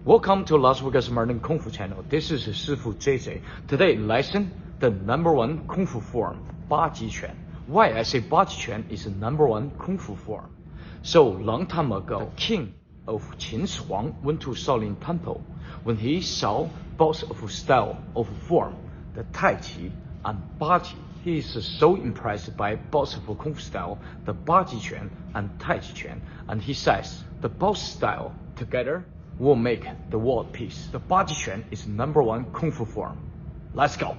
Welcome to Las Vegas Modern Kung Fu channel. This is Shifu JJ. Today, lesson the number one Kung Fu form, 八极拳. Why I say 八极拳 is the number one Kung Fu form. So, long time ago, the king of Qin's Huang went to Shaolin Temple. When he saw both of style of form, the Tai Chi and Baji, he is so impressed by both of Kung Fu style, the Baji Quan and Tai Chi Quan, and he says, the both style together will make the world peace. The Baji Quan is number one Kung Fu form. Let's go.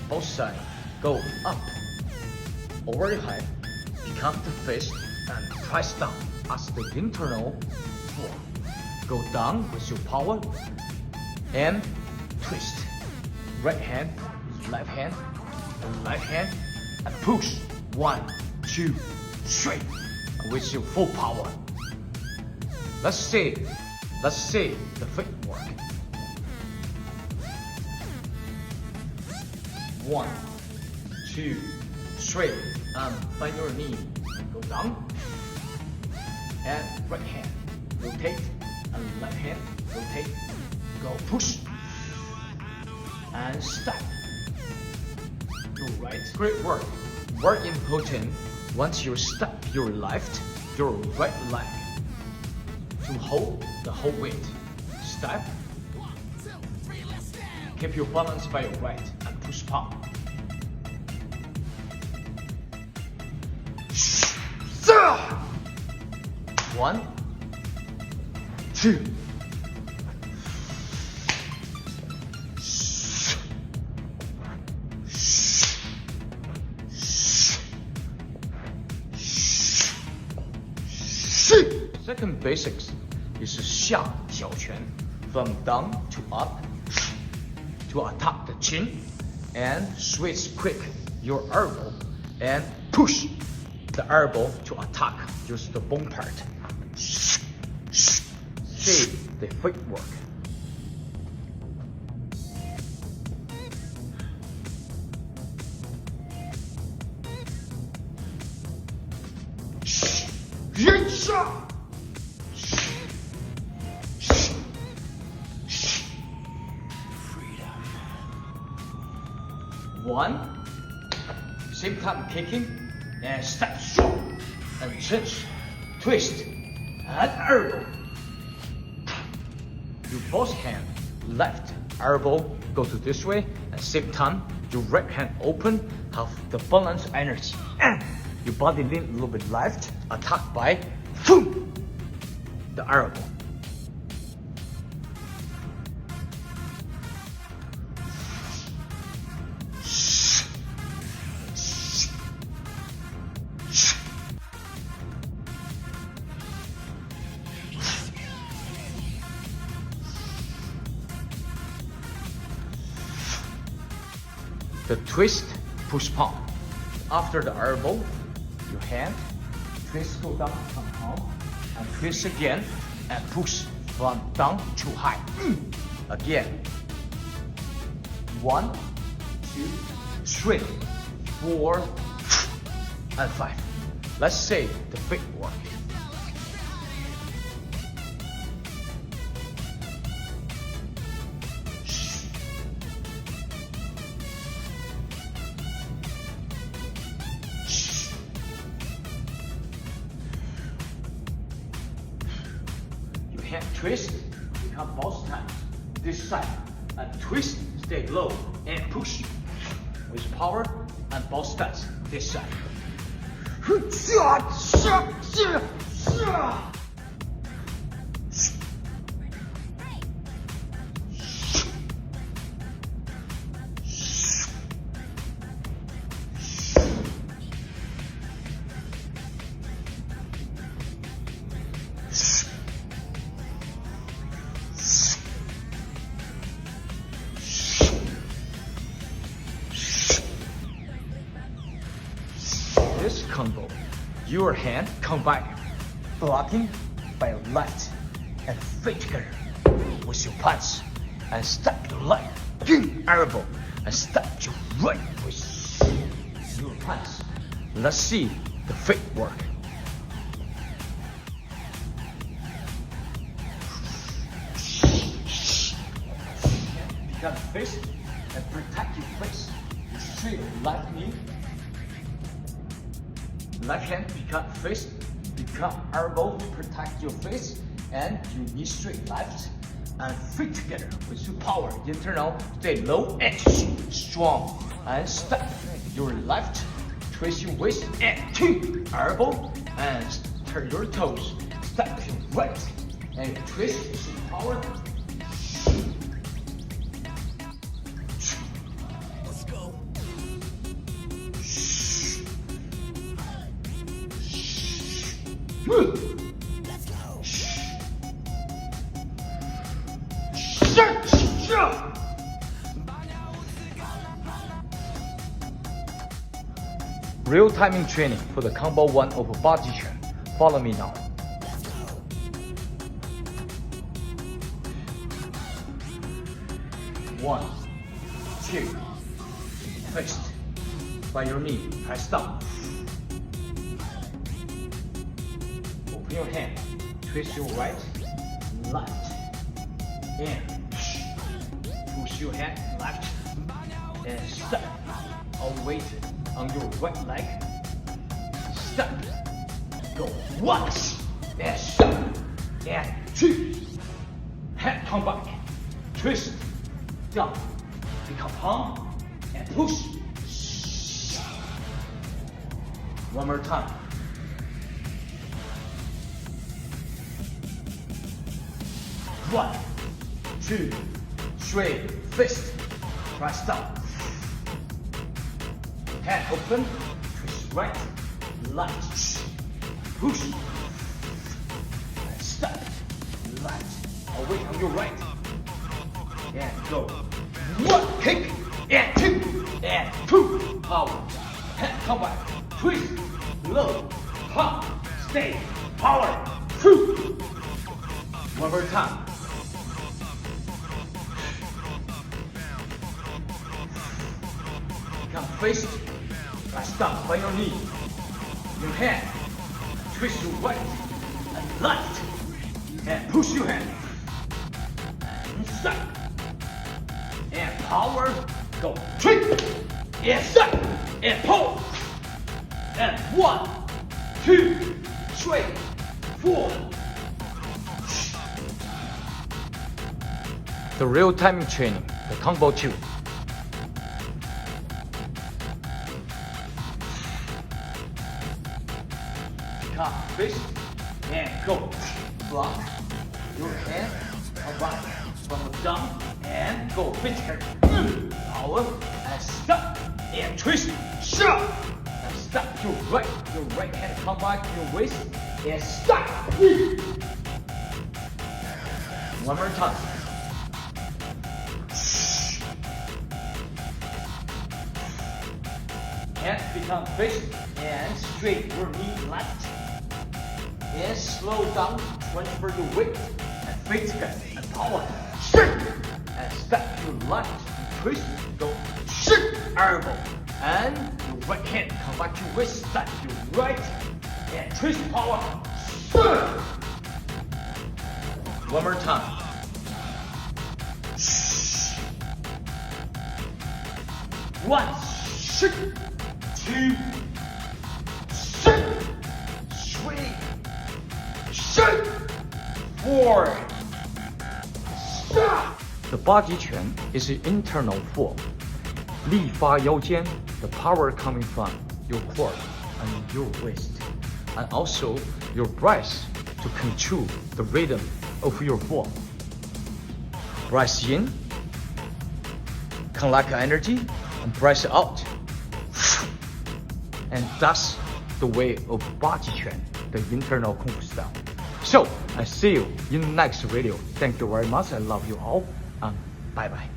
Both sides go up, over the head, become the fist, and press down as the internal form. Go down with your power, and twist. Right hand, left hand, and push. 1, 2, 3, with your full power. Let's see the footwork. 1, 2, 3, and bend your knee, go down, and right hand, rotate, and left hand, rotate, go push, and step, go right, great work, very important, once you step your right leg, to hold the whole weight, step, keep your balance by your right, and push palm. 1, 2, 3. Second basics is 下挑拳 from down to up to attack the chin and switch quick your elbow and push the elbow to attack just the bone part. See the footwork. One, same time kicking and step short and cinch, twist and elbow. You both hand left elbow go to this way and same time your right hand open, have the balance energy and your body lean a little bit left, attack by boom, the elbow. The twist, push palm. After the elbow, your hand, twist go down from palm, and twist again, and push from down to high. Again. 1, 2, 3, 4, and 5. Let's say the footwork. Hand twist, become both times, this side, and twist, stay low, and push, with power, and both steps, this side. combo. Your hand combine, blocking by your left and feet together with your punch and step your left, elbow and step your right with your punch. Let's see the feet work. Become fist and protect your face. You straight left knee. Left hand become fist, become elbow, protect your face, and you knee straight left and feet together with your power. Internal, stay low and strong. And step your left, twist your waist and two elbow and turn your toes. Step your right and twist with your power. Let's go. Let's go. Real timing training for the combo 1 of Baji Chuan. Follow me now. One, two, fist by your knee, press down. Open your hand, twist your right, left, and push your hand left, and step, or weight on your right leg, step, go once, and step, and two, hand come back, twist, down, become palm, and push. One more time. One, two, three, fist, press down. Hand open, twist right, left, push, and step, left, away on your right, and go. One kick, and two, power, hand come back, twist, low, pump, stay, power, two. One more time. Come face it, press down by your knee. Your hand, twist your right and left, and push your hand. And step, and power, go. Three, and step, and pull. And 1, 2, 3, 4. The real timing training, the combo 2. Come, fist, and go. Block your hand, combine from the down, and go. Fist here. Power, and step, and twist, shove. And step your right hand come back to your waist, and stop. One more time. Hand become fixed and straight your knee left. And slow down, transfer the weight and face and power. And step your left and twist, go elbow. And your right hand come back to your waist, step your right and twist power. One more time. One, 2, 3, 4. Stop. The Baji Chuan is an internal form. 力发腰间, the power coming from your core and your waist, and also your breath to control the rhythm of your form. Breath in, collect energy, and breath out. And that's the way of Baji Chuan, the internal Kung Fu style. So, I see you in the next video. Thank you very much. I love you all. And bye bye.